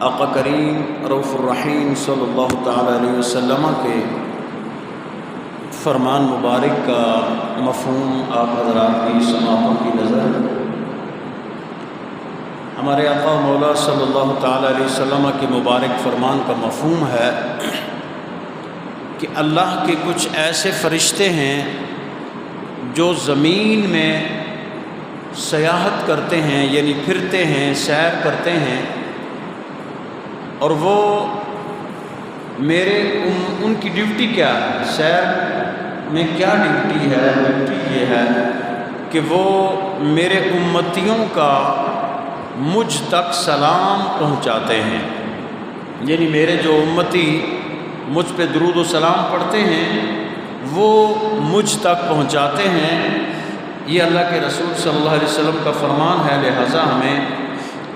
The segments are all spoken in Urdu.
آقا کریم رؤوف الرحیم صلی اللہ تعالیٰ علیہ وسلم کے فرمان مبارک کا مفہوم آپ حضرات کی سماعتوں کی نظر ہمارے آقا و مولا صلی اللہ تعالیٰ علیہ وسلم کے مبارک فرمان کا مفہوم ہے کہ اللہ کے کچھ ایسے فرشتے ہیں جو زمین میں سیاحت کرتے ہیں، یعنی پھرتے ہیں، سیر کرتے ہیں، اور وہ ان کی ڈیوٹی کیا ہے؟ سیر میں کیا ڈیوٹی ہے؟ ڈیوٹی یہ ہے کہ وہ میرے امتیوں کا مجھ تک سلام پہنچاتے ہیں، یعنی میرے جو امتی مجھ پہ درود و سلام پڑھتے ہیں وہ مجھ تک پہنچاتے ہیں۔ یہ اللہ کے رسول صلی اللہ علیہ وسلم کا فرمان ہے، لہٰذا ہمیں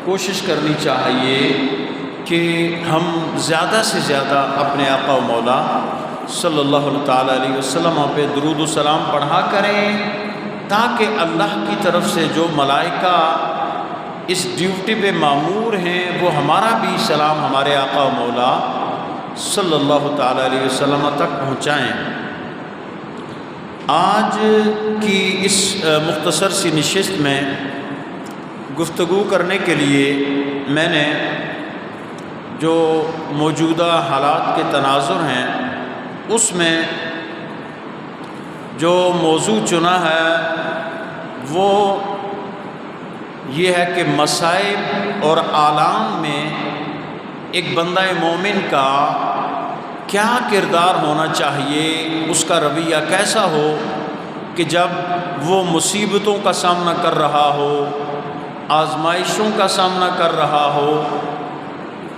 کوشش کرنی چاہیے کہ ہم زیادہ سے زیادہ اپنے آقا و مولا صلی اللہ تعالیٰ علیہ وسلم پہ درود و سلام پڑھا کریں، تاکہ اللہ کی طرف سے جو ملائکہ اس ڈیوٹی پہ مامور ہیں وہ ہمارا بھی سلام ہمارے آقا و مولا صلی اللہ تعالیٰ علیہ وسلم تک پہنچائیں۔ آج کی اس مختصر سی نشست میں گفتگو کرنے کے لیے میں نے جو موجودہ حالات کے تناظر ہیں اس میں جو موضوع چنا ہے وہ یہ ہے کہ مصائب اور آلام میں ایک بندہ مومن کا کیا کردار ہونا چاہیے، اس کا رویہ کیسا ہو کہ جب وہ مصیبتوں کا سامنا کر رہا ہو، آزمائشوں کا سامنا کر رہا ہو،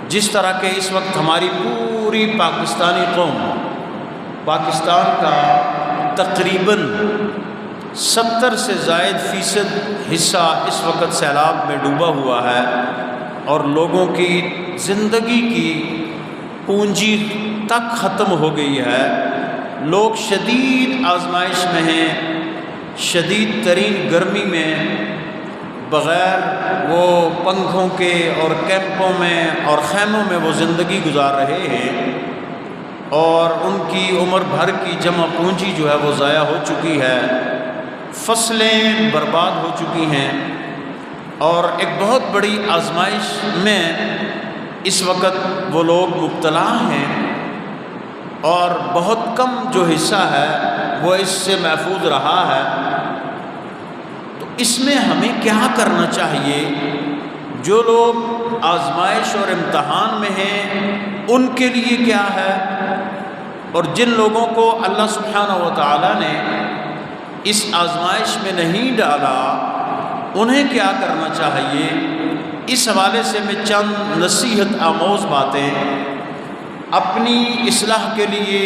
جس طرح کہ اس وقت ہماری پوری پاکستانی قوم، پاکستان کا تقریباً 70 سے زائد فیصد حصہ اس وقت سیلاب میں ڈوبا ہوا ہے، اور لوگوں کی زندگی کی پونجی تک ختم ہو گئی ہے۔ لوگ شدید آزمائش میں ہیں، شدید ترین گرمی میں، بغیر وہ پنکھوں کے اور کیمپوں میں اور خیموں میں وہ زندگی گزار رہے ہیں، اور ان کی عمر بھر کی جمع پونجی جو ہے وہ ضائع ہو چکی ہے، فصلیں برباد ہو چکی ہیں، اور ایک بہت بڑی آزمائش میں اس وقت وہ لوگ مبتلا ہیں، اور بہت کم جو حصہ ہے وہ اس سے محفوظ رہا ہے۔ تو اس میں ہمیں کیا کرنا چاہیے؟ جو لوگ آزمائش اور امتحان میں ہیں ان کے لیے کیا ہے، اور جن لوگوں کو اللہ سبحانہ و تعالیٰ نے اس آزمائش میں نہیں ڈالا انہیں کیا کرنا چاہیے، اس حوالے سے میں چند نصیحت آموز باتیں اپنی اصلاح کے لیے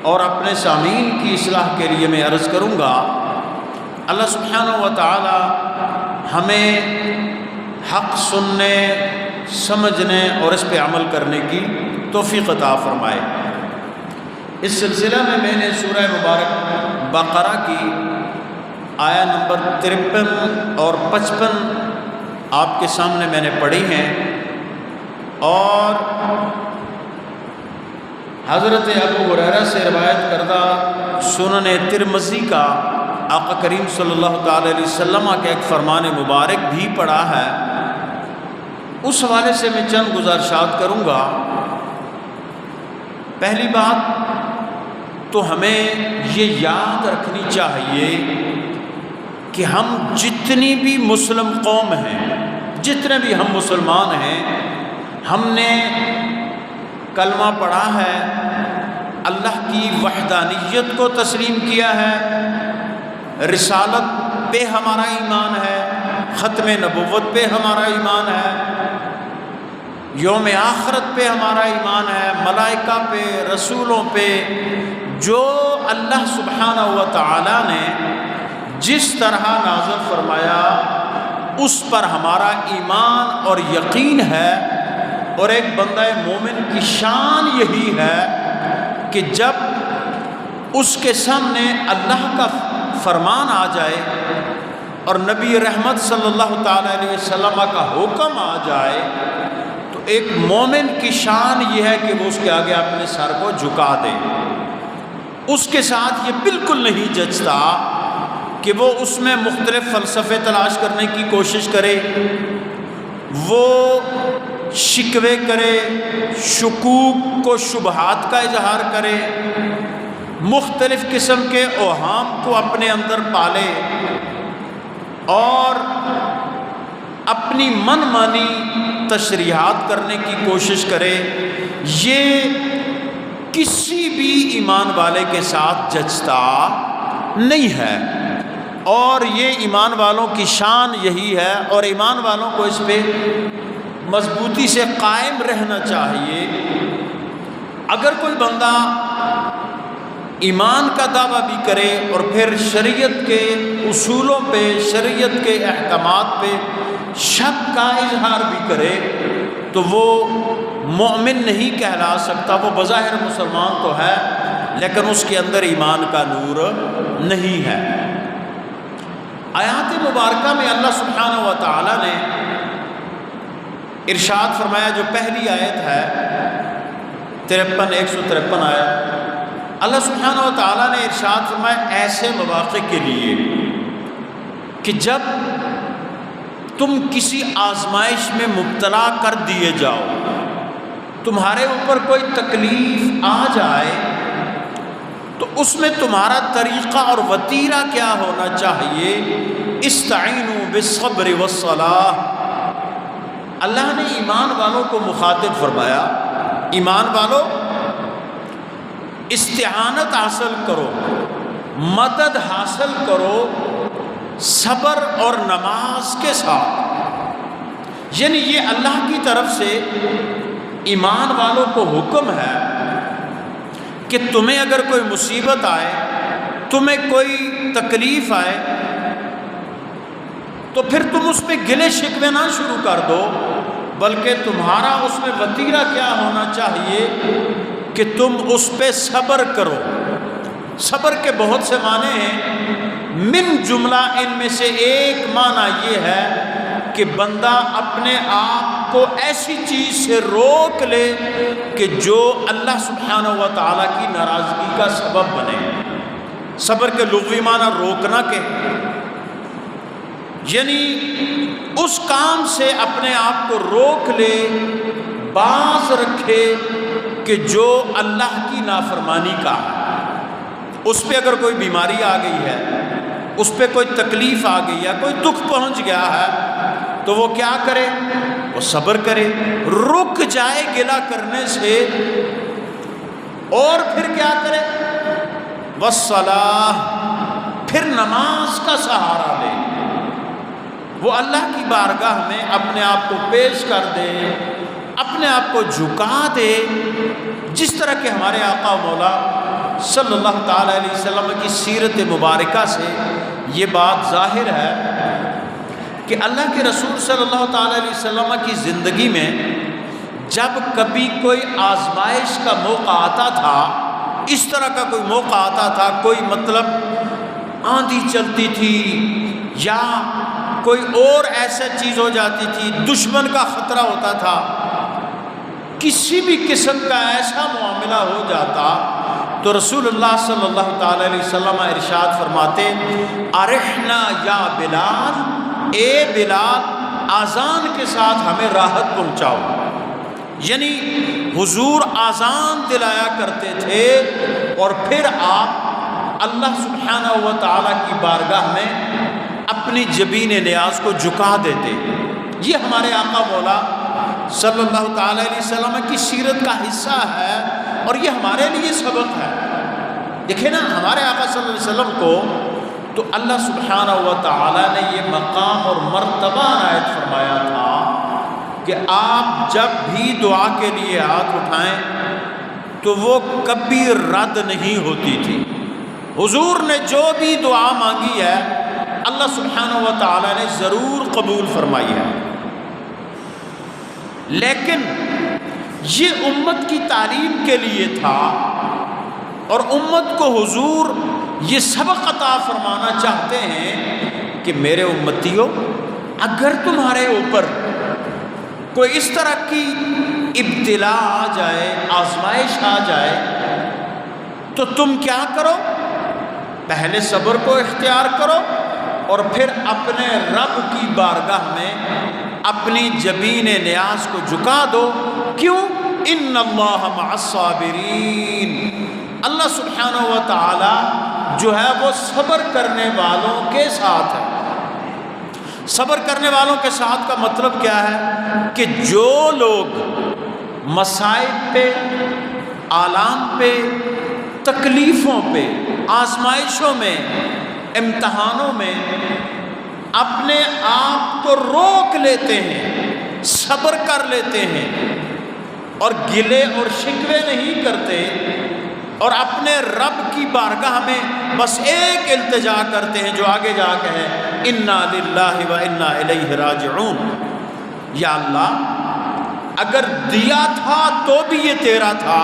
اور اپنے سامعین کی اصلاح کے لیے میں عرض کروں گا۔ اللہ سبحانہ و تعالی ہمیں حق سننے، سمجھنے اور اس پہ عمل کرنے کی توفیق عطا فرمائے۔ اس سلسلہ میں میں نے سورہ مبارک بقرہ کی آیا نمبر 53 اور 55 آپ کے سامنے میں نے پڑھی ہیں، اور حضرت ابو ہریرہ سے روایت کردہ سنن ترمذی کا آقا کریم صلی اللہ تعالی علیہ وسلم کا ایک فرمان مبارک بھی پڑھا ہے، اس حوالے سے میں چند گزارشات کروں گا۔ پہلی بات تو ہمیں یہ یاد رکھنی چاہیے کہ ہم جتنی بھی مسلم قوم ہیں، جتنے بھی ہم مسلمان ہیں، ہم نے کلمہ پڑھا ہے، اللہ کی وحدانیت کو تسلیم کیا ہے، رسالت پہ ہمارا ایمان ہے، ختم نبوت پہ ہمارا ایمان ہے، یوم آخرت پہ ہمارا ایمان ہے، ملائکہ پہ، رسولوں پہ، جو اللہ سبحانہ و تعالیٰ نے جس طرح نازل فرمایا اس پر ہمارا ایمان اور یقین ہے۔ اور ایک بندہ مومن کی شان یہی ہے کہ جب اس کے سامنے اللہ کا فرمان آ جائے اور نبی رحمت صلی اللہ تعالی علیہ وسلم کا حکم آ جائے تو ایک مومن کی شان یہ ہے کہ وہ اس کے آگے اپنے سر کو جھکا دے. اس کے ساتھ یہ بالکل نہیں جچتا کہ وہ اس میں مختلف فلسفے تلاش کرنے کی کوشش کرے، وہ شکوے کرے، شکوک و شبہات کا اظہار کرے، مختلف قسم کے اوہام کو اپنے اندر پالے اور اپنی من مانی تشریحات کرنے کی کوشش کرے. یہ کسی بھی ایمان والے کے ساتھ جچتا نہیں ہے، اور یہ ایمان والوں کی شان یہی ہے، اور ایمان والوں کو اس پہ مضبوطی سے قائم رہنا چاہیے. اگر کوئی بندہ ایمان کا دعویٰ بھی کرے اور پھر شریعت کے اصولوں پہ، شریعت کے احکامات پہ شک کا اظہار بھی کرے تو وہ مومن نہیں کہلا سکتا. وہ بظاہر مسلمان تو ہے لیکن اس کے اندر ایمان کا نور نہیں ہے. آیات مبارکہ میں اللہ سبحانہ و تعالیٰ نے ارشاد فرمایا، جو پہلی آیت ہے 153 آیت، اللہ سبحانہ و تعالیٰ نے ارشاد فرمایا ایسے مواقع کے لیے کہ جب تم کسی آزمائش میں مبتلا کر دیے جاؤ، تمہارے اوپر کوئی تکلیف آ جائے، تو اس میں تمہارا طریقہ اور وتیرہ کیا ہونا چاہیے؟ استعینوا بالصبر والصلاۃ. اللہ نے ایمان والوں کو مخاطب فرمایا، ایمان والوں استعانت حاصل کرو، مدد حاصل کرو صبر اور نماز کے ساتھ. یعنی یہ اللہ کی طرف سے ایمان والوں کو حکم ہے کہ تمہیں اگر کوئی مصیبت آئے، تمہیں کوئی تکلیف آئے، تو پھر تم اس پہ گلے شکوے نہ شروع کر دو، بلکہ تمہارا اس میں وتیرہ کیا ہونا چاہیے کہ تم اس پہ صبر کرو. صبر کے بہت سے معنی ہیں، من جملہ ان میں سے ایک معنی یہ ہے کہ بندہ اپنے آپ کو ایسی چیز سے روک لے کہ جو اللہ سبحانہ و تعالیٰ کی ناراضگی کا سبب بنے. صبر کے لغوی معنی روکنا کے، یعنی اس کام سے اپنے آپ کو روک لے، باز رکھے کہ جو اللہ کی نافرمانی کا ہے. اس پہ اگر کوئی بیماری آ گئی ہے، اس پہ کوئی تکلیف آ گئی ہے، کوئی دکھ پہنچ گیا ہے، تو وہ کیا کرے؟ وہ صبر کرے، رک جائے گلہ کرنے سے، اور پھر کیا کرے؟ والصلاۃ، پھر نماز کا سہارا لے. وہ اللہ کی بارگاہ میں اپنے آپ کو پیش کر دے، اپنے آپ کو جھکا دے، جس طرح کہ ہمارے آقا مولا صلی اللہ تعالیٰ علیہ وسلم کی سیرت مبارکہ سے یہ بات ظاہر ہے کہ اللہ کے رسول صلی اللہ تعالیٰ علیہ وسلم کی زندگی میں جب کبھی کوئی آزمائش کا موقع آتا تھا، اس طرح کا کوئی موقع آتا تھا، کوئی مطلب آندھی چلتی تھی یا کوئی اور ایسا چیز ہو جاتی تھی، دشمن کا خطرہ ہوتا تھا، کسی بھی قسم کا ایسا معاملہ ہو جاتا، تو رسول اللہ صلی اللہ تعالیٰ علیہ وسلم ارشاد فرماتے، ارحنا یا بلال، اے بلال اذان کے ساتھ ہمیں راحت پہنچاؤ. یعنی حضور اذان دلایا کرتے تھے اور پھر آپ اللہ سبحانہ و تعالیٰ کی بارگاہ میں اپنی جبین نیاز کو جھکا دیتے. یہ ہمارے آقا مولا صلی اللہ تعالیٰ علیہ وسلم کی سیرت کا حصہ ہے اور یہ ہمارے لیے سبق ہے. دیکھیں نا، ہمارے آقا صلی اللہ علیہ وسلم کو تو اللہ سبحانہ و تعالیٰ نے یہ مقام اور مرتبہ عنایت فرمایا تھا کہ آپ جب بھی دعا کے لیے ہاتھ اٹھائیں تو وہ کبھی رد نہیں ہوتی تھی. حضور نے جو بھی دعا مانگی ہے اللہ سبحانہ و تعالیٰ نے ضرور قبول فرمائی ہے. لیکن یہ امت کی تعلیم کے لیے تھا اور امت کو حضور یہ سبق عطا فرمانا چاہتے ہیں کہ میرے امتیوں، اگر تمہارے اوپر کوئی اس طرح کی ابتلا آ جائے، آزمائش آ جائے، تو تم کیا کرو؟ پہلے صبر کو اختیار کرو اور پھر اپنے رب کی بارگاہ میں اپنی جبین نیاز کو جھکا دو۔ کیوں؟ ان اللہ مع الصابرین، اللہ سبحانہ و تعالی جو ہے وہ صبر کرنے والوں کے ساتھ ہے۔ صبر کرنے والوں کے ساتھ کا مطلب کیا ہے؟ کہ جو لوگ مصائب پہ، آلام پہ، تکلیفوں پہ، آزمائشوں میں، امتحانوں میں اپنے آپ کو روک لیتے ہیں، صبر کر لیتے ہیں اور گلے اور شکوے نہیں کرتے اور اپنے رب کی بارگاہ میں بس ایک التجا کرتے ہیں جو آگے جا کے ہے انا للہ و انا الیہ راجعون، یا اللہ اگر دیا تھا تو بھی یہ تیرا تھا،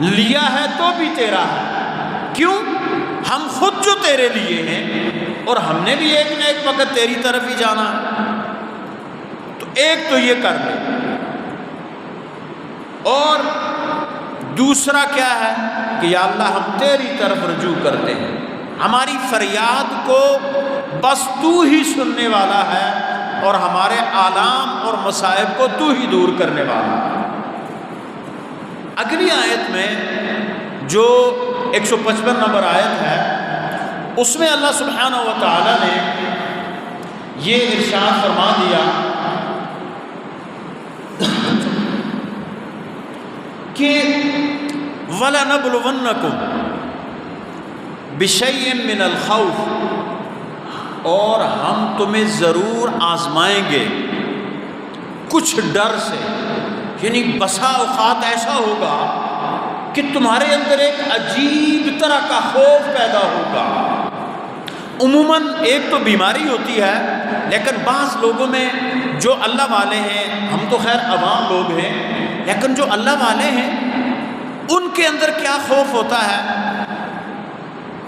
لیا ہے تو بھی تیرا ہے، کیوں؟ ہم خود جو تیرے لیے ہیں اور ہم نے بھی ایک نہ ایک وقت تیری طرف ہی جانا ہے، تو ایک تو یہ کر لے، اور دوسرا کیا ہے کہ یا اللہ ہم تیری طرف رجوع کرتے ہیں، ہماری فریاد کو بس تو ہی سننے والا ہے اور ہمارے آلام اور مصائب کو تو ہی دور کرنے والا ہے۔ اگلی آیت میں جو 155 نمبر آیت ہے اس میں اللہ سبحانہ و تعالی نے یہ ارشاد فرما دیا کہ وَلَنَبْلُوَنَّكُمْ بِشَيْءٍ مِّنَ الْخَوْفِ، اور ہم تمہیں ضرور آزمائیں گے کچھ ڈر سے، یعنی بسا اوقات ایسا ہوگا کہ تمہارے اندر ایک عجیب طرح کا خوف پیدا ہوگا۔ عموماً ایک تو بیماری ہوتی ہے، لیکن بعض لوگوں میں جو اللہ والے ہیں، ہم تو خیر عوام لوگ ہیں، لیکن جو اللہ والے ہیں ان کے اندر کیا خوف ہوتا ہے؟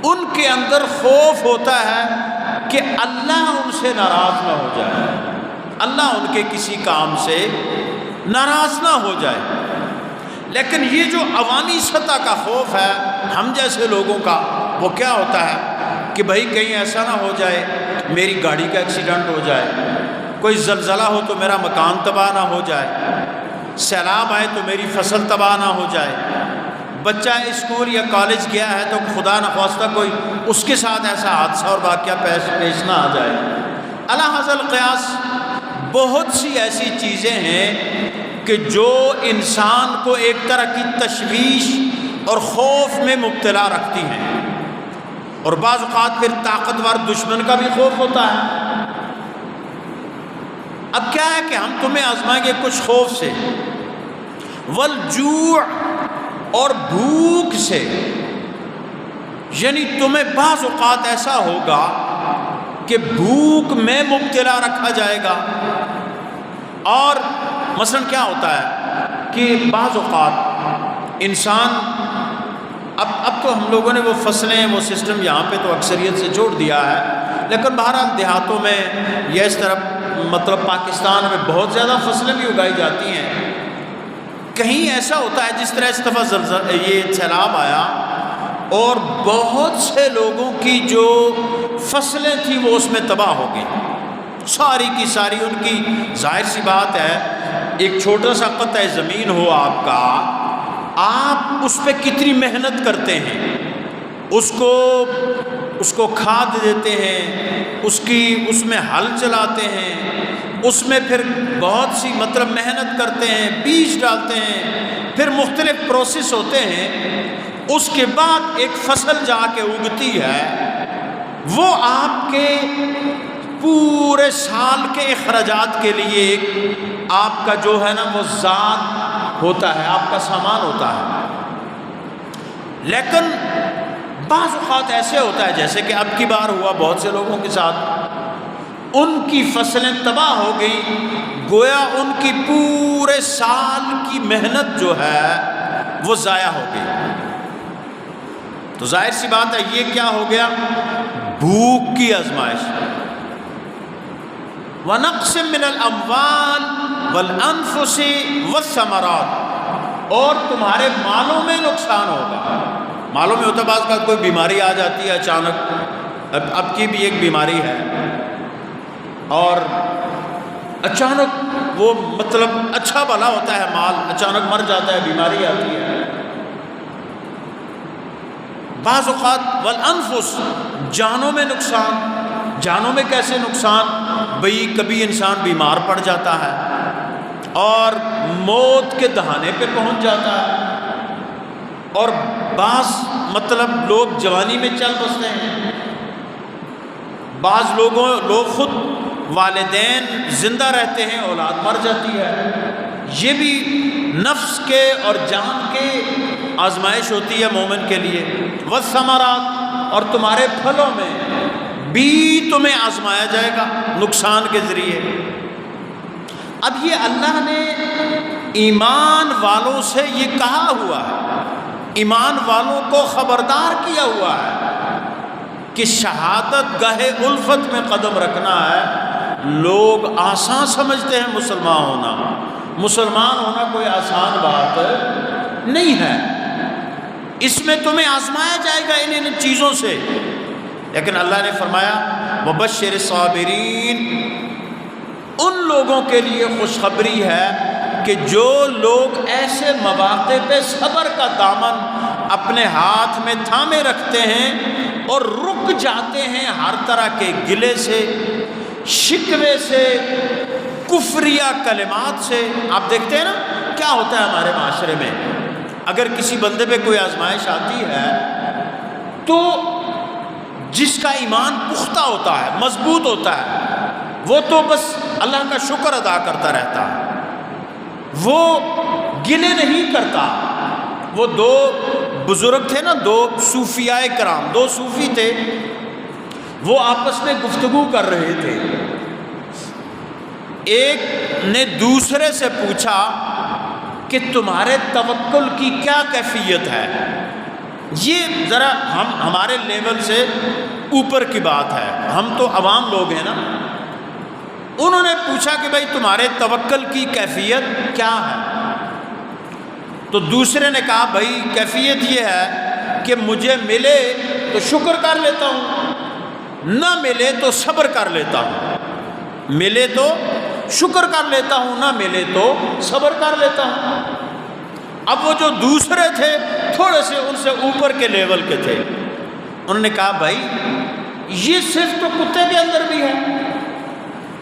ان کے اندر خوف ہوتا ہے کہ اللہ ان سے ناراض نہ ہو جائے، اللہ ان کے کسی کام سے ناراض نہ ہو جائے۔ لیکن یہ جو عوامی سطح کا خوف ہے ہم جیسے لوگوں کا، وہ کیا ہوتا ہے کہ بھائی کہیں ایسا نہ ہو جائے میری گاڑی کا ایکسیڈنٹ ہو جائے، کوئی زلزلہ ہو تو میرا مکان تباہ نہ ہو جائے، سیلاب آئے تو میری فصل تباہ نہ ہو جائے، بچہ اسکول یا کالج گیا ہے تو خدا نخواستہ کوئی اس کے ساتھ ایسا حادثہ اور واقعہ پیش نہ آ جائے۔ علی ھذا القیاس بہت سی ایسی چیزیں ہیں کہ جو انسان کو ایک طرح کی تشویش اور خوف میں مبتلا رکھتی ہیں، اور بعض اوقات پھر طاقتور دشمن کا بھی خوف ہوتا ہے۔ اب کیا ہے کہ ہم تمہیں آزمائیں گے کچھ خوف سے، والجوع، اور بھوک سے، یعنی تمہیں بعض اوقات ایسا ہوگا کہ بھوک میں مبتلا رکھا جائے گا۔ اور مثلا کیا ہوتا ہے کہ بعض اوقات انسان اب تو ہم لوگوں نے وہ فصلیں، وہ سسٹم یہاں پہ تو اکثریت سے چھوڑ دیا ہے، لیکن بہرحال دیہاتوں میں یا اس طرف مطلب پاکستان میں بہت زیادہ فصلیں بھی اگائی جاتی ہیں۔ کہیں ایسا ہوتا ہے جس طرح اس دفعہ یہ سیلاب آیا اور بہت سے لوگوں کی جو فصلیں تھیں وہ اس میں تباہ ہو گئی، ساری کی ساری۔ ان کی ظاہر سی بات ہے ایک چھوٹا سا قطع زمین ہو آپ کا، آپ اس پہ کتنی محنت کرتے ہیں، اس کو کھاد دیتے ہیں، اس میں ہل چلاتے ہیں، اس میں پھر بہت سی مطلب محنت کرتے ہیں، بیج ڈالتے ہیں، پھر مختلف پروسیس ہوتے ہیں، اس کے بعد ایک فصل جا کے اگتی ہے، وہ آپ کے پورے سال کے اخراجات کے لیے ایک آپ کا جو ہے نا وہ ذات ہوتا ہے، آپ کا سامان ہوتا ہے۔ لیکن بعض اوقات ایسے ہوتا ہے جیسے کہ اب کی بار ہوا بہت سے لوگوں کے ساتھ، ان کی فصلیں تباہ ہو گئی، گویا ان کی پورے سال کی محنت جو ہے وہ ضائع ہو گئی۔ تو ظاہر سی بات ہے یہ کیا ہو گیا؟ بھوک کی آزمائش۔ وَنَقْصٍ مِّنَ الْأَمْوَالِ والانفس والثمرات، اور تمہارے مالوں میں نقصان ہوگا۔ مالوں میں ہوتا ہے بعض کا کوئی بیماری آ جاتی ہے اچانک، اب کی بھی ایک بیماری ہے اور اچانک وہ مطلب اچھا بھلا ہوتا ہے مال، اچانک مر جاتا ہے، بیماری آتی ہے۔ بعض اوقات والانفس، جانوں میں نقصان۔ جانوں میں کیسے نقصان؟ بھئی کبھی انسان بیمار پڑ جاتا ہے اور موت کے دہانے پہ پہنچ جاتا ہے، اور بعض مطلب لوگ جوانی میں چل بستے ہیں، بعض لوگ خود والدین زندہ رہتے ہیں، اولاد مر جاتی ہے۔ یہ بھی نفس کے اور جان کے آزمائش ہوتی ہے مومن کے لیے۔ والثمرات، اور تمہارے پھلوں میں بھی تمہیں آزمایا جائے گا نقصان کے ذریعے۔ اب یہ اللہ نے ایمان والوں سے یہ کہا ہوا ہے، ایمان والوں کو خبردار کیا ہوا ہے کہ شہادت گاہ الفت میں قدم رکھنا ہے۔ لوگ آسان سمجھتے ہیں مسلمان ہونا، مسلمان ہونا کوئی آسان بات نہیں ہے، اس میں تمہیں آزمایا جائے گا ان چیزوں سے۔ لیکن اللہ نے فرمایا وبشر الصابرین، ان لوگوں کے لیے خوشخبری ہے کہ جو لوگ ایسے مواقع پہ صبر کا دامن اپنے ہاتھ میں تھامے رکھتے ہیں اور رک جاتے ہیں ہر طرح کے گلے سے، شکوے سے، کفریہ کلمات سے۔ آپ دیکھتے ہیں نا کیا ہوتا ہے ہمارے معاشرے میں، اگر کسی بندے پہ کوئی آزمائش آتی ہے تو جس کا ایمان پختہ ہوتا ہے، مضبوط ہوتا ہے، وہ تو بس اللہ کا شکر ادا کرتا رہتا ہے، وہ گلے نہیں کرتا۔ وہ دو بزرگ تھے نا، دو صوفیاء کرام، دو صوفی تھے، وہ آپس میں گفتگو کر رہے تھے۔ ایک نے دوسرے سے پوچھا کہ تمہارے توکل کی کیا کیفیت ہے؟ یہ ذرا ہمارے لیول سے اوپر کی بات ہے، ہم تو عوام لوگ ہیں نا۔ انہوں نے پوچھا کہ بھائی تمہارے توکل کی کیفیت کیا ہے؟ تو دوسرے نے کہا بھائی کیفیت یہ ہے کہ مجھے ملے تو شکر کر لیتا ہوں، نہ ملے تو صبر کر لیتا ہوں۔ ملے تو شکر کر لیتا ہوں، نہ ملے تو صبر کر لیتا ہوں۔ اب وہ جو دوسرے تھے تھوڑے سے ان سے اوپر کے لیول کے تھے، انہوں نے کہا بھائی یہ صرف تو کتے کے اندر بھی ہے،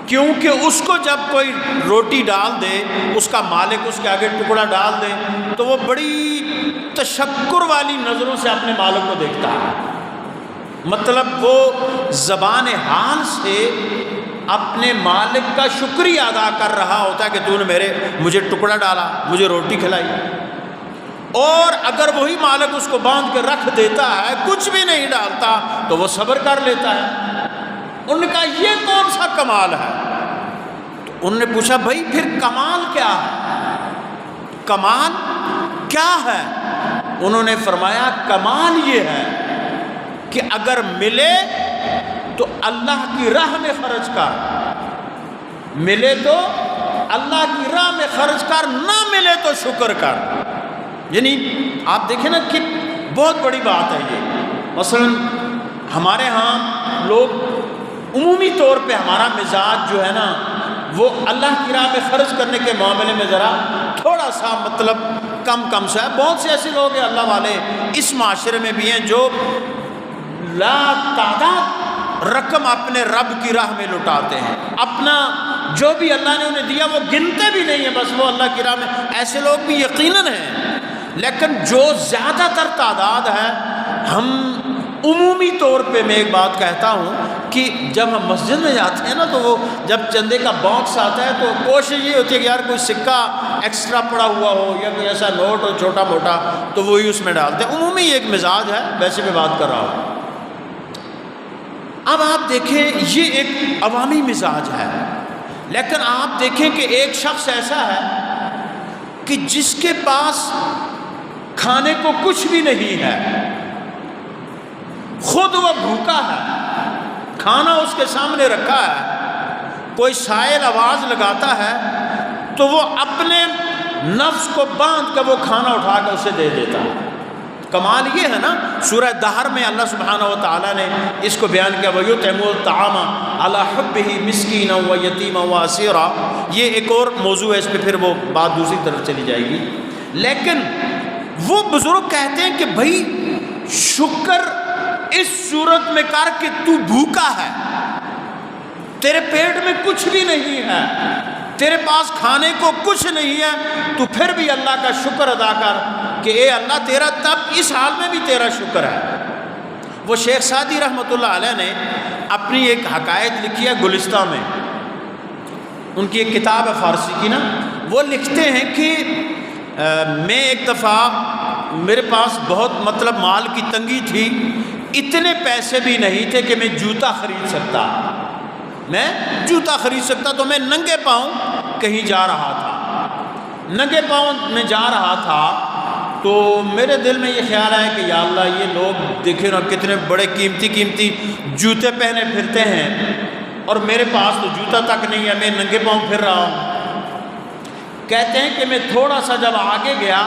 کیونکہ اس کو جب کوئی روٹی ڈال دے، اس کا مالک اس کے آگے ٹکڑا ڈال دے تو وہ بڑی تشکر والی نظروں سے اپنے مالک کو دیکھتا ہے۔ مطلب وہ زبان حال سے اپنے مالک کا شکریہ ادا کر رہا ہوتا ہے کہ تو نے مجھے ٹکڑا ڈالا، مجھے روٹی کھلائی۔ اور اگر وہی مالک اس کو باندھ کے رکھ دیتا ہے، کچھ بھی نہیں ڈالتا، تو وہ صبر کر لیتا ہے۔ انہوں نے کہا یہ کون سا کمال ہے؟ تو انہوں نے پوچھا بھائی پھر کمال کیا ہے؟ کمال کیا ہے؟ انہوں نے فرمایا کمال یہ ہے کہ اگر ملے تو اللہ کی راہ میں خرچ کر، ملے تو اللہ کی راہ میں خرچ کر، نہ ملے تو شکر کر۔ یعنی آپ دیکھیں نا کہ بہت بڑی بات ہے یہ۔ مثلا ہمارے ہاں لوگ عمومی طور پہ ہمارا مزاج جو ہے نا وہ اللہ کی راہ میں خرچ کرنے کے معاملے میں ذرا تھوڑا سا مطلب کم سا ہے۔ بہت سے ایسے لوگ ہیں اللہ والے اس معاشرے میں بھی ہیں جو لا تعداد رقم اپنے رب کی راہ میں لٹاتے ہیں، اپنا جو بھی اللہ نے انہیں دیا وہ گنتے بھی نہیں ہیں، بس وہ اللہ کی راہ میں۔ ایسے لوگ بھی یقیناً ہیں، لیکن جو زیادہ تر تعداد ہے، ہم عمومی طور پہ میں ایک بات کہتا ہوں کہ جب ہم مسجد میں جاتے ہیں نا تو وہ جب چندے کا باکس آتا ہے تو کوشش یہ ہوتی ہے کہ یار کوئی سکہ ایکسٹرا پڑا ہوا ہو یا کوئی ایسا نوٹ ہو چھوٹا موٹا تو وہی اس میں ڈالتے ہیں۔ عمومی ایک مزاج ہے، ویسے میں بات کر رہا ہوں۔ اب آپ دیکھیں یہ ایک عوامی مزاج ہے، لیکن آپ دیکھیں کہ ایک شخص ایسا ہے کہ جس کے پاس کھانے کو کچھ بھی نہیں ہے، خود وہ بھوکا ہے، کھانا اس کے سامنے رکھا ہے، کوئی سائل آواز لگاتا ہے تو وہ اپنے نفس کو باندھ کر وہ کھانا اٹھا کر اسے دے دیتا ہے۔ کمال یہ ہے نا، سورہ دہر میں اللہ سبحانہ و تعالیٰ نے اس کو بیان کیا، وَيُطْعِمُ الطَّعَامَ عَلَىٰ حُبِّهِ مِسْكِينًا وَيَتِيمًا وَأَسِيرًا، یہ ایک اور موضوع ہے، اس پہ پھر وہ بات دوسری طرف چلی جائے گی۔ لیکن وہ بزرگ کہتے ہیں کہ بھائی شکر اس صورت میں کر کہ تو بھوکا ہے، تیرے پیٹ میں کچھ بھی نہیں ہے، تیرے پاس کھانے کو کچھ نہیں ہے، تو پھر بھی اللہ کا شکر ادا کر کہ اے اللہ تیرا تب اس حال میں بھی تیرا شکر ہے۔ وہ شیخ سعدی رحمۃ اللہ علیہ نے اپنی ایک حکایت لکھی ہے گلستہ میں، ان کی ایک کتاب ہے فارسی کی نا، وہ لکھتے ہیں کہ میں ایک دفعہ میرے پاس بہت مطلب مال کی تنگی تھی، اتنے پیسے بھی نہیں تھے کہ میں جوتا خرید سکتا، تو میں ننگے پاؤں کہیں جا رہا تھا، ننگے پاؤں میں جا رہا تھا، تو میرے دل میں یہ خیال آیا کہ یا اللہ یہ لوگ دیکھیں نا کتنے بڑے قیمتی جوتے پہنے پھرتے ہیں اور میرے پاس تو جوتا تک نہیں ہے، میں ننگے پاؤں پھر رہا ہوں۔ کہتے ہیں کہ میں تھوڑا سا جب آگے گیا،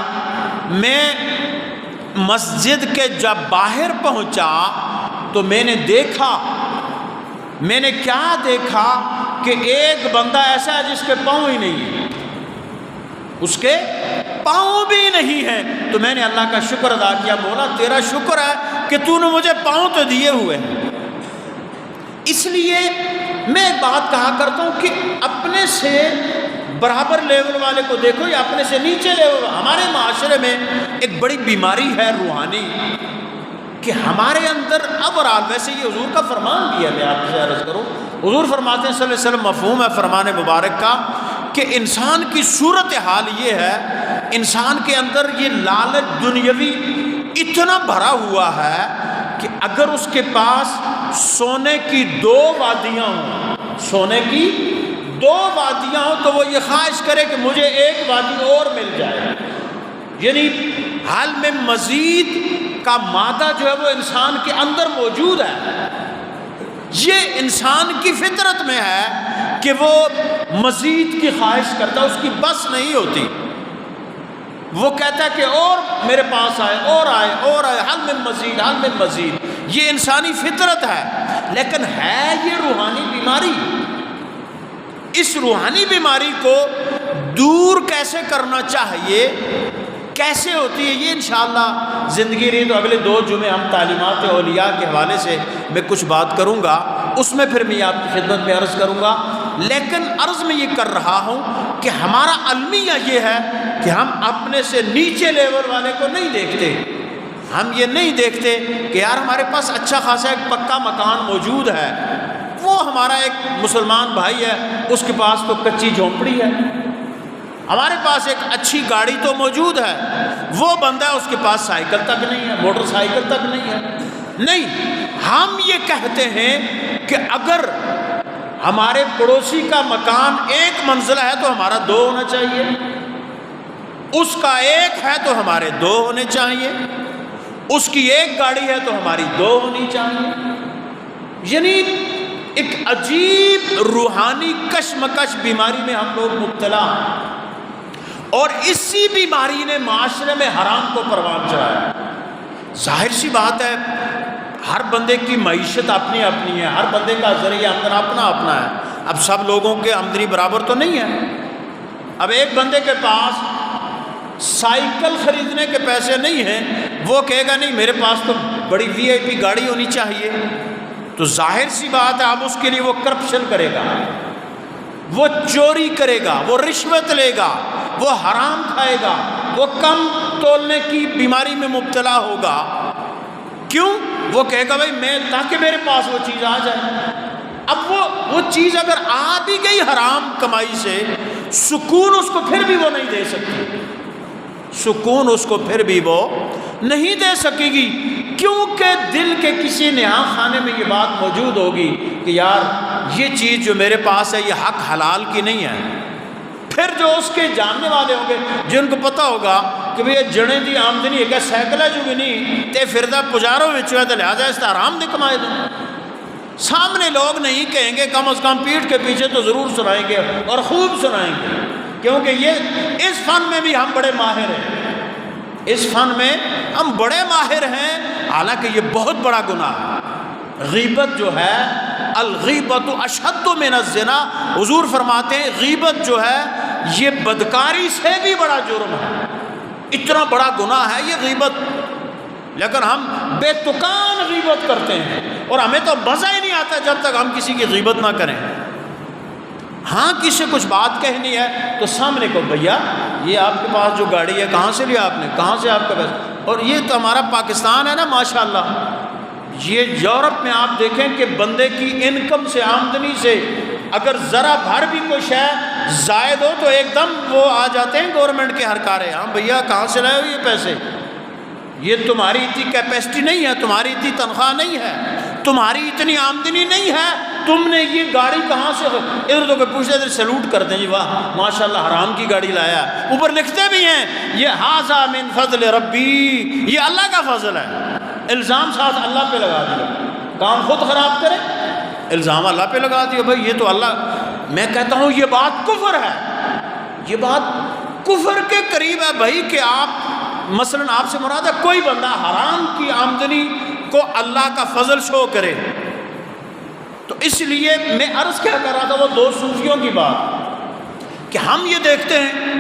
میں مسجد کے جب باہر پہنچا تو میں نے کیا دیکھا کہ ایک بندہ ایسا ہے جس کے پاؤں ہی نہیں ہے، اس کے پاؤں بھی نہیں ہیں۔ تو میں نے اللہ کا شکر ادا کیا، مولا تیرا شکر ہے کہ تو نے مجھے پاؤں تو دیے ہوئے ہیں۔ اس لیے میں ایک بات کہا کرتا ہوں کہ اپنے سے برابر لیول والے کو دیکھو یا اپنے سے نیچے لیول۔ ہمارے معاشرے میں ایک بڑی بیماری ہے روحانی، کہ ہمارے اندر اب اور ویسے یہ حضور کا فرمان بھی ہے، میں آپ سے عرض کروں، حضور فرماتے ہیں صلی اللہ علیہ وسلم، مفہوم ہے فرمان مبارک کا کہ انسان کی صورتحال یہ ہے، انسان کے اندر یہ لالچ دنیاوی اتنا بھرا ہوا ہے کہ اگر اس کے پاس سونے کی 2 وادیاں ہوں تو وہ یہ خواہش کرے کہ مجھے ایک وادی اور مل جائے، یعنی حال میں مزید کا مادہ جو ہے وہ انسان کے اندر موجود ہے۔ یہ انسان کی فطرت میں ہے کہ وہ مزید کی خواہش کرتا ہے، اس کی بس نہیں ہوتی، وہ کہتا ہے کہ اور میرے پاس آئے، حل من مزید، یہ انسانی فطرت ہے۔ لیکن ہے یہ روحانی بیماری، اس روحانی بیماری کو دور کیسے کرنا چاہیے، کیسے ہوتی ہے، یہ انشاءاللہ زندگی رہی تو اگلے 2 جمعے ہم تعلیمات اولیاء کے حوالے سے میں کچھ بات کروں گا، اس میں پھر میں آپ کی خدمت میں عرض کروں گا۔ لیکن عرض میں یہ کر رہا ہوں کہ ہمارا المیہ یہ ہے کہ ہم اپنے سے نیچے لیول والے کو نہیں دیکھتے، ہم یہ نہیں دیکھتے کہ یار ہمارے پاس اچھا خاصا ایک پکا مکان موجود ہے، وہ ہمارا ایک مسلمان بھائی ہے، اس کے پاس تو کچی جھونپڑی ہے، ہمارے پاس ایک اچھی گاڑی تو موجود ہے، وہ بندہ ہے اس کے پاس سائیکل تک نہیں ہے، موٹر سائیکل تک نہیں ہے۔ نہیں، ہم یہ کہتے ہیں کہ اگر ہمارے پڑوسی کا مکان 1 منزلہ ہے تو ہمارا 2 ہونا چاہیے، اس کا 1 ہے تو ہمارے 2 ہونے چاہیے، اس کی 1 گاڑی ہے تو ہماری 2 ہونی چاہیے۔ یعنی ایک عجیب روحانی کشمکش بیماری میں ہم لوگ مبتلا ہیں، اور اسی بیماری نے معاشرے میں حرام کو پروان چڑھایا۔ ظاہر سی بات ہے، ہر بندے کی معیشت اپنی اپنی ہے، ہر بندے کا ذریعہ آمدن اپنا ہے، اب سب لوگوں کے آمدنی برابر تو نہیں ہے۔ اب ایک بندے کے پاس سائیکل خریدنے کے پیسے نہیں ہیں، وہ کہے گا نہیں میرے پاس تو بڑی VIP گاڑی ہونی چاہیے، تو ظاہر سی بات ہے اب اس کے لیے وہ کرپشن کرے گا، وہ چوری کرے گا، وہ رشوت لے گا، وہ حرام کھائے گا، وہ کم تولنے کی بیماری میں مبتلا ہوگا۔ کیوں؟ وہ کہے گا بھائی میں تاکہ میرے پاس وہ چیز آ جائے۔ اب وہ چیز اگر آ بھی گئی حرام کمائی سے، سکون اس کو پھر بھی وہ نہیں دے سکتی، سکون اس کو پھر بھی وہ نہیں دے سکے گی، کیونکہ دل کے کسی نہاں خانے میں یہ بات موجود ہوگی کہ یار یہ چیز جو میرے پاس ہے یہ حق حلال کی نہیں ہے۔ پھر جو اس کے جاننے والے ہوں گے، جن کو پتہ ہوگا کہ بھئی یہ جڑیں دی آمدنی ہے کہ سائیکل ہے جو بھی نہیں تے پھردہ پجاروں میں چوہے تو لہذا اس تا آرام دے کمائے دیں۔ سامنے لوگ نہیں کہیں گے، کم از کم پیٹھ کے پیچھے تو ضرور سنائیں گے اور خوب سنائیں گے کیونکہ یہ اس فن میں بھی ہم بڑے ماہر ہیں، اس فن میں ہم بڑے ماہر ہیں، حالانکہ یہ بہت بڑا گناہ ہے۔ غیبت جو ہے، الغیبت اشد من الزنا، حضور فرماتے ہیں غیبت جو ہے یہ بدکاری سے بھی بڑا جرم ہے، اتنا بڑا گناہ ہے یہ غیبت، لیکن ہم بے تکان غیبت کرتے ہیں اور ہمیں تو مزہ ہی نہیں آتا جب تک ہم کسی کی غیبت نہ کریں۔ ہاں کسی کچھ بات کہنی ہے تو سامنے کو، بھیا یہ آپ کے پاس جو گاڑی ہے کہاں سے لیا آپ نے، کہاں سے آپ کا پیسہ، اور یہ تو ہمارا پاکستان ہے نا ماشاءاللہ، یہ یورپ میں آپ دیکھیں کہ بندے کی انکم سے، آمدنی سے اگر ذرا بھر بھی کوئی شے زائد ہو تو ایک دم وہ آ جاتے ہیں گورنمنٹ کے ہرکارے، ہاں بھیا کہاں سے لائے ہو یہ پیسے، یہ تمہاری اتنی کیپیسٹی نہیں ہے، تمہاری اتنی تنخواہ نہیں ہے، تمہاری اتنی آمدنی نہیں ہے، تم نے یہ گاڑی کہاں سے، ادھر تو کوئی پوچھتے ادھر سیلوٹ کرتے ہیں جی واہ ماشاءاللہ حرام کی گاڑی لایا، اوپر لکھتے بھی ہیں یہ ھذا من فضل ربی، یہ اللہ کا فضل ہے، الزام ساتھ اللہ پہ لگا دیا، کام خود خراب کرے الزام اللہ پہ لگا دیا، بھائی یہ تو اللہ، میں کہتا ہوں یہ بات کفر ہے، یہ بات کفر کے قریب ہے بھائی، کہ آپ مثلا آپ سے مراد ہے کوئی بندہ حرام کی آمدنی کو اللہ کا فضل شو کرے، تو اس لیے میں عرض کیا کر رہا تھا وہ دو صوفیوں کی بات، کہ ہم یہ دیکھتے ہیں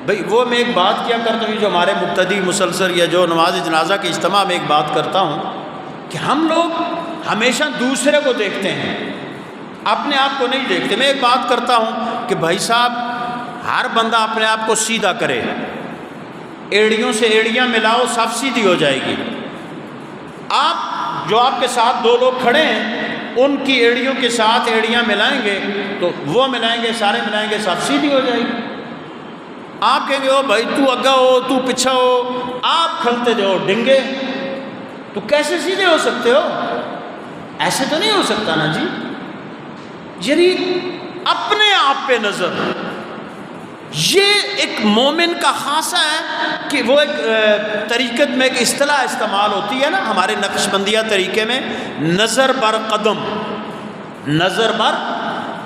بھئی، وہ میں ایک بات کیا کرتا ہوں جو ہمارے مقتدی مسلسل یا جو نماز جنازہ کے اجتماع میں ایک بات کرتا ہوں کہ ہم لوگ ہمیشہ دوسرے کو دیکھتے ہیں، اپنے آپ کو نہیں دیکھتے۔ میں ایک بات کرتا ہوں کہ بھائی صاحب ہر بندہ اپنے آپ کو سیدھا کرے، ایڑیوں سے ایڑیاں ملاؤ صف سیدھی ہو جائے گی، آپ جو آپ کے ساتھ دو لوگ کھڑے ہیں ان کی ایڑیوں کے ساتھ ایڑیاں ملائیں گے تو وہ ملائیں گے، سارے ملائیں گے، صف سیدھی ہو جائے گی۔ آپ کہیں گے او بھائی تو اگا ہو تو پچھا ہو، آپ کھلتے جاؤ ڈنگے، تو کیسے سیدھے ہو سکتے ہو؟ ایسے تو نہیں ہو سکتا نا جی، یعنی اپنے آپ پہ نظر، یہ ایک مومن کا خاصہ ہے کہ وہ ایک طریقت میں ایک اصطلاح استعمال ہوتی ہے نا ہمارے نقش بندیہ طریقے میں، نظر بر قدم، نظر بر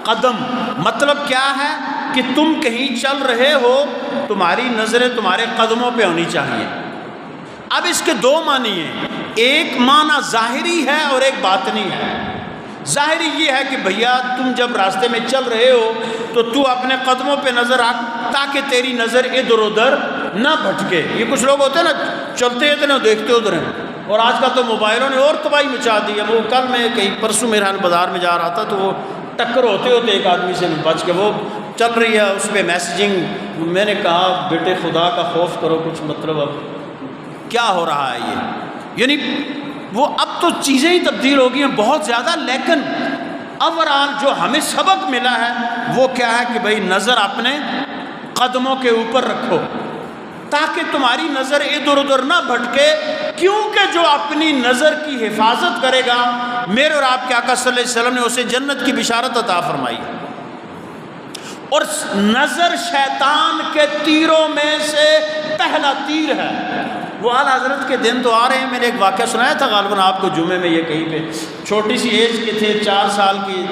قدم، مطلب کیا ہے کہ تم کہیں چل رہے ہو تمہاری نظریں تمہارے قدموں پہ ہونی چاہیے۔ اب اس کے دو معنی ہیں، ایک معنی ظاہری ہے اور ایک باطنی ہے۔ ظاہری یہ ہے کہ بھیا تم جب راستے میں چل رہے ہو تو اپنے قدموں پہ نظر رکھ تاکہ تیری نظر ادھر ادھر نہ بھٹکے۔ یہ کچھ لوگ ہوتے ہیں نا چلتے اتنے دیکھتے ادھر ہیں، اور آج کل تو موبائلوں نے اور تباہی مچا دی ہے۔ وہ کل میں کہیں پرسوں میرے بازار میں جا رہا تھا تو وہ ٹکر ہوتے ایک آدمی سے بچ کے وہ چل رہی ہے اس پہ میسیجنگ، میں نے کہا بیٹے خدا کا خوف کرو، کچھ مطلب اب کیا ہو رہا ہے یہ، یعنی وہ اب تو چیزیں ہی تبدیل ہو گئی ہیں بہت زیادہ، لیکن اوورآل جو ہمیں سبق ملا ہے وہ کیا ہے کہ بھئی نظر اپنے قدموں کے اوپر رکھو تاکہ تمہاری نظر ادھر ادھر نہ بھٹکے، کیونکہ جو اپنی نظر کی حفاظت کرے گا میرے اور آپ کے آقا صلی اللہ علیہ وسلم نے اسے جنت کی بشارت عطا فرمائی۔ اور نظر شیطان کے تیروں میں سے پہلا تیر ہے۔ وہ اعلیٰ حضرت کے دن تو آ رہے ہیں، میں نے ایک واقعہ سنایا تھا غالباً آپ کو جمعے میں، یہ کہیں پہ چھوٹی سی ایج کے تھے، 4 سال کی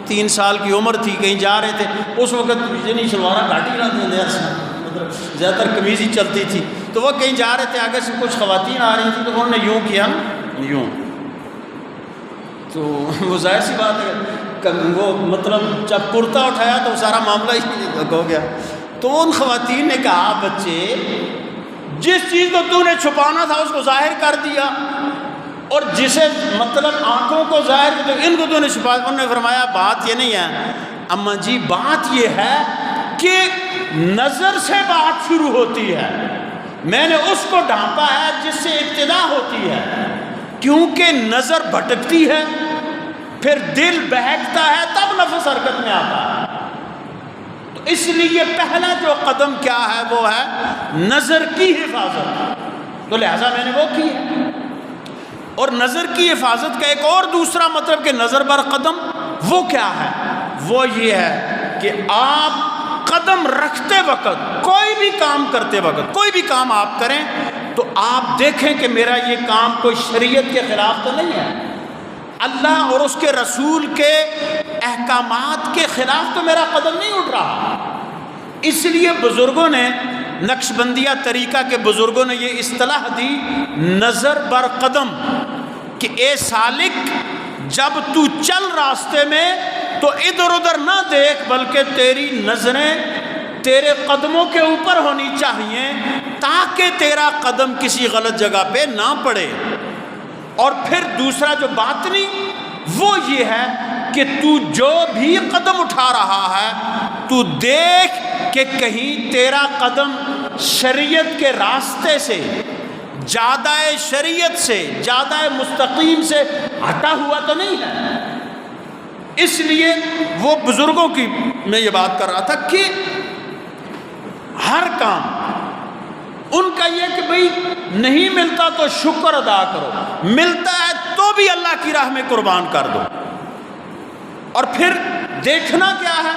3 سال کی عمر تھی، کہیں جا رہے تھے، اس وقت نہیں شلوارہ گھاٹی لاتے تھے، مطلب زیادہ تر قمیض ہی چلتی تھی، تو وہ کہیں جا رہے تھے، آگے سے کچھ خواتین آ رہی تھیں تو انہوں نے یوں کیا، یوں، تو وہ ظاہر سی بات ہے وہ مطلب جب کرتا اٹھایا تو سارا معاملہ ہی ہو گیا۔ تو ان خواتین نے کہا بچے جس چیز کو تو نے چھپانا تھا اس کو ظاہر کر دیا، اور جسے مطلب آنکھوں کو ظاہر تو ان کو تو نے چھپایا۔ انہوں نے فرمایا بات یہ نہیں ہے اماں جی، بات یہ ہے کہ نظر سے بات شروع ہوتی ہے، میں نے اس کو ڈھانپا ہے جس سے ابتدا ہوتی ہے، کیونکہ نظر بھٹکتی ہے پھر دل بہکتا ہے تب نفس حرکت میں آتا ہے، تو اس لیے پہلا جو قدم کیا ہے وہ ہے نظر کی حفاظت، تو لہذا میں نے وہ کی ہے۔ اور نظر کی حفاظت کا ایک اور دوسرا مطلب کہ نظر بر قدم وہ کیا ہے، وہ یہ ہے کہ آپ قدم رکھتے وقت، کوئی بھی کام کرتے وقت، کوئی بھی کام آپ کریں تو آپ دیکھیں کہ میرا یہ کام کوئی شریعت کے خلاف تو نہیں ہے، اللہ اور اس کے رسول کے احکامات کے خلاف تو میرا قدم نہیں اٹھ رہا۔ اس لیے بزرگوں نے، نقشبندیہ طریقہ کے بزرگوں نے یہ اصطلاح دی نظر بر قدم، کہ اے سالک جب تو چل راستے میں تو ادھر ادھر نہ دیکھ، بلکہ تیری نظریں تیرے قدموں کے اوپر ہونی چاہیے تاکہ تیرا قدم کسی غلط جگہ پہ نہ پڑے۔ اور پھر دوسرا جو باطنی وہ یہ ہے کہ تو جو بھی قدم اٹھا رہا ہے تو دیکھ کہ کہیں تیرا قدم شریعت کے راستے سے، جادہ شریعت سے، جادہ مستقیم سے ہٹا ہوا تو نہیں ہے۔ اس لیے وہ بزرگوں کی میں یہ بات کر رہا تھا کہ ہر کام ان کا یہ کہ بھئی نہیں ملتا تو شکر ادا کرو، ملتا ہے تو بھی اللہ کی راہ میں قربان کر دو۔ اور پھر دیکھنا کیا ہے؟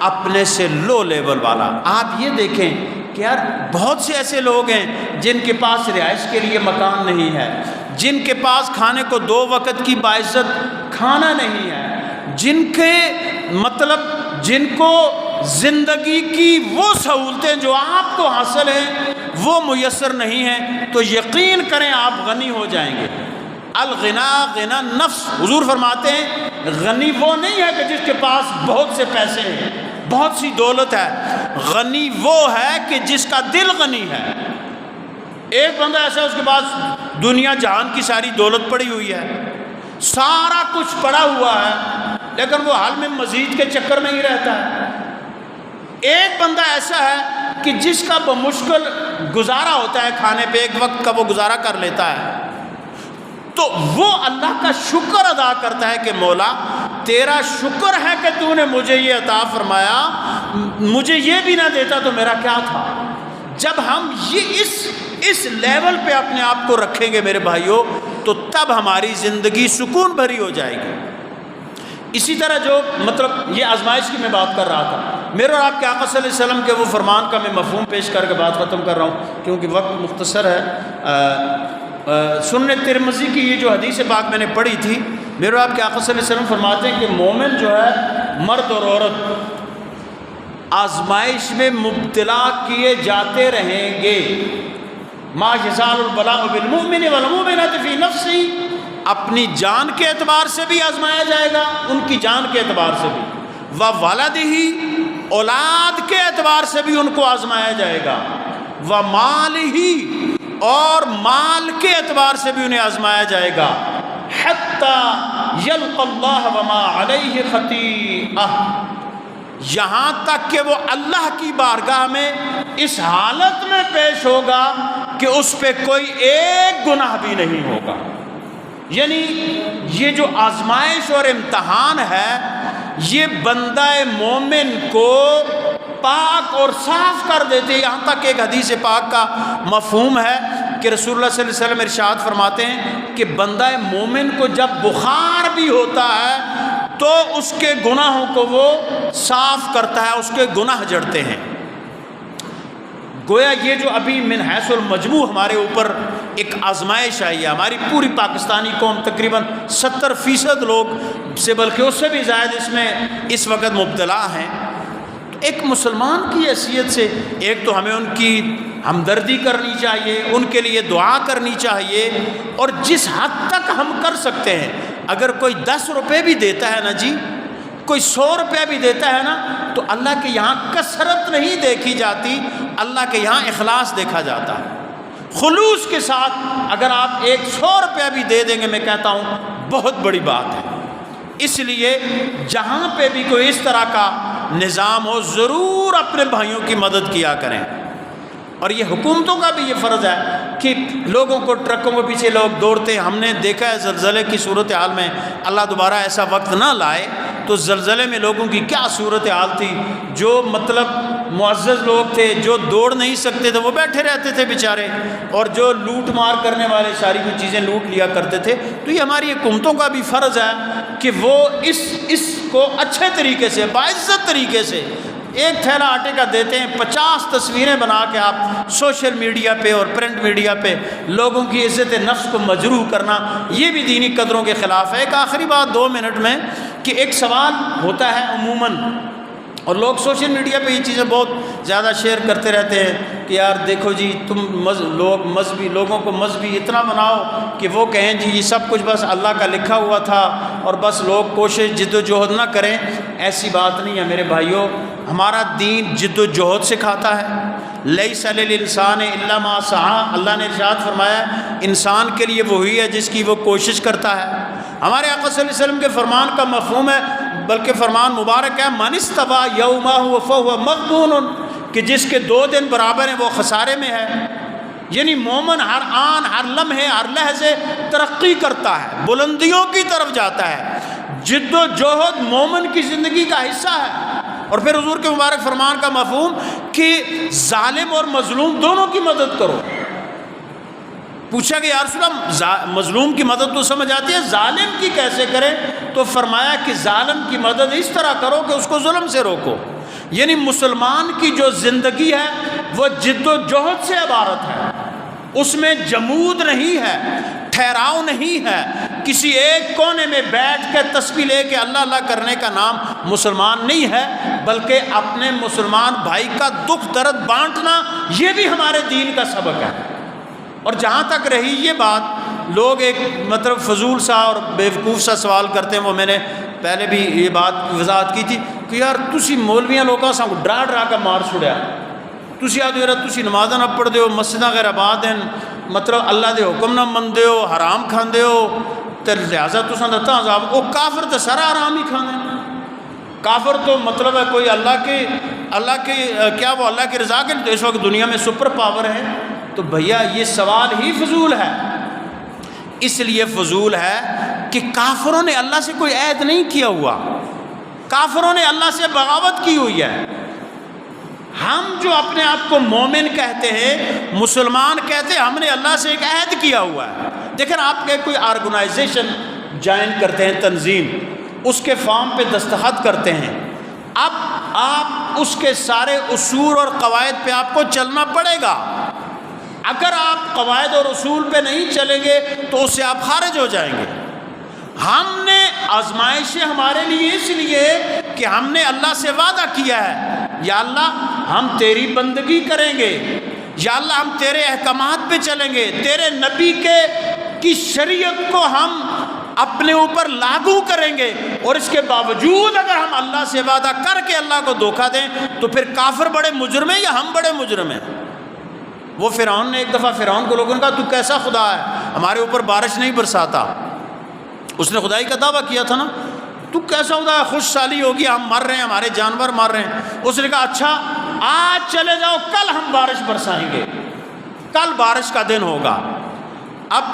اپنے سے لو لیول والا۔ آپ یہ دیکھیں کہ یار بہت سے ایسے لوگ ہیں جن کے پاس رہائش کے لیے مکان نہیں ہے، جن کے پاس کھانے کو 2 وقت کی باعزت کھانا نہیں ہے، جن کو زندگی کی وہ سہولتیں جو آپ کو حاصل ہیں وہ میسر نہیں ہیں، تو یقین کریں آپ غنی ہو جائیں گے۔ الغنا غنا نفس، حضور فرماتے ہیں غنی وہ نہیں ہے کہ جس کے پاس بہت سے پیسے ہیں، بہت سی دولت ہے، غنی وہ ہے کہ جس کا دل غنی ہے۔ ایک بندہ ایسا ہے اس کے پاس دنیا جہان کی ساری دولت پڑی ہوئی ہے، سارا کچھ پڑا ہوا ہے، لیکن وہ حال میں مزید کے چکر میں ہی رہتا ہے۔ ایک بندہ ایسا ہے کہ جس کا بمشکل گزارا ہوتا ہے، کھانے پہ ایک وقت کا وہ گزارا کر لیتا ہے، تو وہ اللہ کا شکر ادا کرتا ہے کہ مولا تیرا شکر ہے کہ تو نے مجھے یہ عطا فرمایا، مجھے یہ بھی نہ دیتا تو میرا کیا تھا۔ جب ہم یہ اس لیول پہ اپنے آپ کو رکھیں گے میرے بھائیوں، تو تب ہماری زندگی سکون بھری ہو جائے گی۔ اسی طرح جو یہ آزمائش کی میں بات کر رہا تھا، میرے اور آپ کے آقا صلی اللہ علیہ وسلم کے وہ فرمان کا میں مفہوم پیش کر کے بات ختم کر رہا ہوں کیونکہ وقت مختصر ہے۔ سنن ترمذی کی یہ جو حدیث پاک میں نے پڑھی تھی، میرے اور آپ کے آقا صلی اللہ علیہ وسلم فرماتے ہیں کہ مومن جو ہے، مرد اور عورت آزمائش میں مبتلا کیے جاتے رہیں گے۔ ما یزال البلاء بالمؤمن والمؤمنۃ فی نفسہ، اپنی جان کے اعتبار سے بھی آزمایا جائے گا، ان کی جان کے اعتبار سے بھی، وولدہ، اولاد کے اعتبار سے بھی ان کو آزمایا جائے گا، ومالہ، اور مال کے اعتبار سے بھی انہیں آزمایا جائے گا، حتی یلقى اللہ وما علیہ خطیئہ، یہاں تک کہ وہ اللہ کی بارگاہ میں اس حالت میں پیش ہوگا کہ اس پہ کوئی ایک گناہ بھی نہیں ہوگا۔ یعنی یہ جو آزمائش اور امتحان ہے، یہ بندہ مومن کو پاک اور صاف کر دیتے۔ یہاں تک ایک حدیث پاک کا مفہوم ہے کہ رسول اللہ صلی اللہ علیہ وسلم ارشاد فرماتے ہیں کہ بندہ مومن کو جب بخار بھی ہوتا ہے تو اس کے گناہوں کو وہ صاف کرتا ہے، اس کے گناہ جڑتے ہیں۔ گویا یہ جو ابھی من حیث المجموع ہمارے اوپر ایک آزمائش آئی ہے، ہماری پوری پاکستانی قوم تقریباً 70% لوگ سے بلکہ اس سے بھی زائد اس میں اس وقت مبتلا ہیں۔ تو ایک مسلمان کی حیثیت سے ایک تو ہمیں ان کی ہمدردی کرنی چاہیے، ان کے لیے دعا کرنی چاہیے، اور جس حد تک ہم کر سکتے ہیں، اگر کوئی 10 روپے بھی دیتا ہے نا جی، کوئی 100 روپیہ بھی دیتا ہے نا، تو اللہ کے یہاں کثرت نہیں دیکھی جاتی، اللہ کے یہاں اخلاص دیکھا جاتا ہے۔ خلوص کے ساتھ اگر آپ 100 روپیہ بھی دے دیں گے، میں کہتا ہوں بہت بڑی بات ہے۔ اس لیے جہاں پہ بھی کوئی اس طرح کا نظام ہو، ضرور اپنے بھائیوں کی مدد کیا کریں۔ اور یہ حکومتوں کا بھی یہ فرض ہے کہ لوگوں کو ٹرکوں کے پیچھے لوگ دوڑتے ہیں۔ ہم نے دیکھا ہے زلزلے کی صورتحال میں، اللہ دوبارہ ایسا وقت نہ لائے تو زلزلے میں لوگوں کی کیا صورتحال تھی۔ جو معزز لوگ تھے، جو دوڑ نہیں سکتے تھے، وہ بیٹھے رہتے تھے بیچارے، اور جو لوٹ مار کرنے والے ساری کوئی چیزیں لوٹ لیا کرتے تھے۔ تو یہ ہماری حکومتوں کا بھی فرض ہے کہ وہ اس کو اچھے طریقے سے، باعزت طریقے سے، ایک تھیلا آٹے کا دیتے ہیں، 50 تصویریں بنا کے آپ سوشل میڈیا پہ اور پرنٹ میڈیا پہ لوگوں کی عزت نفس کو مجروح کرنا، یہ بھی دینی قدروں کے خلاف ہے۔ ایک آخری بات 2 منٹ میں، کہ ایک سوال ہوتا ہے عموماً، اور لوگ سوشل میڈیا پہ یہ چیزیں بہت زیادہ شیئر کرتے رہتے ہیں کہ یار دیکھو جی تم لوگوں کو مذہبی اتنا بناؤ کہ وہ کہیں جی یہ سب کچھ بس اللہ کا لکھا ہوا تھا اور بس لوگ کوشش جد و جہد نہ کریں۔ ایسی بات نہیں ہے میرے بھائیوں، ہمارا دین جد و جہد سکھاتا ہے۔ لیس للانسان الا ما سعی، اللہ نے ارشاد فرمایا انسان کے لیے وہی ہے جس کی وہ کوشش کرتا ہے۔ ہمارے آقا صلی اللہ علیہ وسلم کے فرمان کا مفہوم ہے، بلکہ فرمان مبارک ہے من استوى یومہ فہو مغبون، کہ جس کے 2 دن برابر ہیں وہ خسارے میں ہے۔ یعنی مومن ہر آن، ہر لمحے، ہر لحظے ترقی کرتا ہے، بلندیوں کی طرف جاتا ہے۔ جد و جہد مومن کی زندگی کا حصہ ہے۔ اور پھر حضور کے مبارک فرمان کا مفہوم کہ ظالم اور مظلوم دونوں کی مدد کرو۔ پوچھا کہ یا رسول اللہ مظلوم کی مدد تو سمجھ آتی ہے، ظالم کی کیسے کریں؟ تو فرمایا کہ ظالم کی مدد اس طرح کرو کہ اس کو ظلم سے روکو۔ یعنی مسلمان کی جو زندگی ہے وہ جد و جہد سے عبارت ہے، اس میں جمود نہیں ہے، ٹھہراؤ نہیں ہے، کسی ایک کونے میں بیٹھ کے تسبیح لے کے اللہ اللہ کرنے کا نام مسلمان نہیں ہے، بلکہ اپنے مسلمان بھائی کا دکھ درد بانٹنا یہ بھی ہمارے دین کا سبق ہے۔ اور جہاں تک رہی یہ بات، لوگ ایک فضول سا اور بیوقوف سا سوال کرتے ہیں، وہ میں نے پہلے بھی یہ بات وضاحت کی تھی کہ یار تسی مولویاں لوگوں سے ڈرا ڈرا کے مار چھڑیا، تسی آدھے یار تسی نمازاں نہ پڑھ دیو، مسجداں غیر آباد ہیں، اللہ دے حکم نہ مندے ہو، حرام کھاندے ہو، تے لہٰذا تساں دا تاں عذاب۔ وہ کافر تے سارا حرام ہی کھاندے ہیں۔ کافر تو ہے کوئی اللہ کی رضا کے تو اس وقت دنیا میں سپر پاور ہے۔ تو بھیا یہ سوال ہی فضول ہے، اس لیے فضول ہے کہ کافروں نے اللہ سے کوئی عہد نہیں کیا ہوا، کافروں نے اللہ سے بغاوت کی ہوئی ہے۔ ہم جو اپنے آپ کو مومن کہتے ہیں، مسلمان کہتے ہیں، ہم نے اللہ سے ایک عہد کیا ہوا ہے۔ دیکھیں آپ کے کوئی آرگنائزیشن جوائن کرتے ہیں، تنظیم، اس کے فارم پہ دستخط کرتے ہیں، اب آپ اس کے سارے اصول اور قواعد پہ آپ کو چلنا پڑے گا۔ اگر آپ قواعد اور اصول پہ نہیں چلیں گے تو اس سے آپ خارج ہو جائیں گے۔ ہم نے آزمائشیں ہمارے لیے اس لیے کہ ہم نے اللہ سے وعدہ کیا ہے، یا اللہ ہم تیری بندگی کریں گے، یا اللہ ہم تیرے احکامات پہ چلیں گے، تیرے نبی کی شریعت کو ہم اپنے اوپر لاگو کریں گے۔ اور اس کے باوجود اگر ہم اللہ سے وعدہ کر کے اللہ کو دھوکہ دیں تو پھر کافر بڑے مجرم ہیں یا ہم بڑے مجرم ہیں؟ وہ فرعون نے ایک دفعہ فرعون کو لوگوں نے کہا تو کیسا خدا ہے، ہمارے اوپر بارش نہیں برساتا؟ اس نے خدائی کا دعویٰ کیا تھا نا، تو کیسا خدا ہے، خوش سالی ہوگی، ہم مر رہے ہیں، ہمارے جانور مر رہے ہیں۔ اس نے کہا اچھا آج چلے جاؤ، کل ہم بارش برسائیں گے، کل بارش کا دن ہوگا۔ اب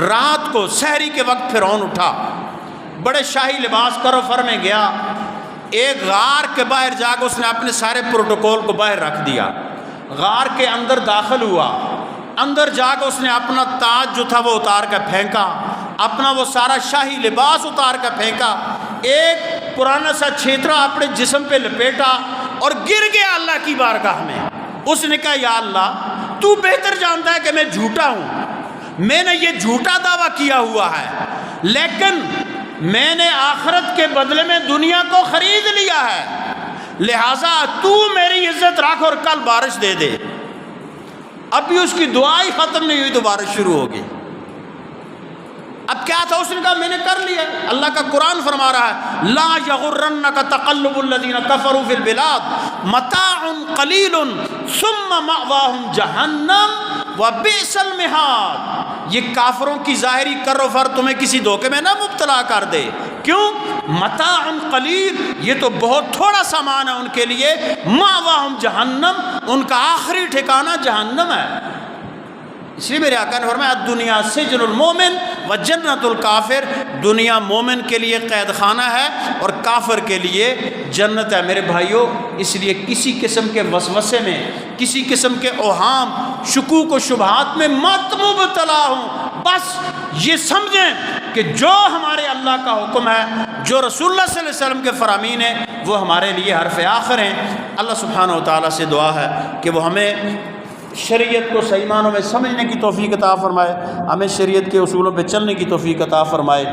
رات کو سحری کے وقت فرعون اٹھا، بڑے شاہی لباس کرو فر میں گیا، ایک غار کے باہر جا کے اس نے اپنے سارے پروٹوکول کو باہر رکھ دیا، غار کے اندر داخل ہوا، اندر جا کے اس نے اپنا تاج جو تھا وہ اتار کر پھینکا، اپنا وہ سارا شاہی لباس اتار کر پھینکا، ایک پرانا سا چھیترا اپنے جسم پہ لپیٹا اور گر گیا اللہ کی بارگاہ میں۔ اس نے کہا یا اللہ تو بہتر جانتا ہے کہ میں جھوٹا ہوں، میں نے یہ جھوٹا دعویٰ کیا ہوا ہے، لیکن میں نے آخرت کے بدلے میں دنیا کو خرید لیا ہے، لہٰذا تو میری عزت رکھ اور کل بارش دے دے۔ ابھی اس کی دعا ہی ختم نہیں ہوئی تو بارش شروع ہوگی۔ اب کیا تھا؟ اس نے کہا میں نے کر لیا۔ اللہ کا قرآن فرما رہا ہے لا یغرنک تقلب الذین کفروا فی البلاد متاع قلیل ثم مأواہم جہنم وبئس المہاد۔ یہ کافروں کی ظاہری کر و فر تمہیں کسی دھوکے میں نہ مبتلا کر دے۔ کیوں؟ متاع قلیل، یہ تو بہت تھوڑا سامان ہے ان کے لیے، مأواہم جہنم، ان کا آخری ٹھکانہ جہنم ہے۔ اس لیے میرے آقا نے فرمایا دنیا سجن المومن و جنت الکافر، دنیا مومن کے لیے قید خانہ ہے اور کافر کے لیے جنت ہے۔ میرے بھائیوں، اس لیے کسی قسم کے وسوسے میں، کسی قسم کے اوہام، شکوک و شبہات میں مت مبتلا ہوں۔ بس یہ سمجھیں کہ جو ہمارے اللہ کا حکم ہے، جو رسول اللہ صلی اللہ علیہ وسلم کے فرامین ہیں، وہ ہمارے لیے حرف آخر ہیں۔ اللہ سبحانہ و تعالیٰ سے دعا ہے کہ وہ ہمیں شریعت کو صحیح معنوں میں سمجھنے کی توفیق عطا فرمائے، ہمیں شریعت کے اصولوں پہ چلنے کی توفیق عطا فرمائے۔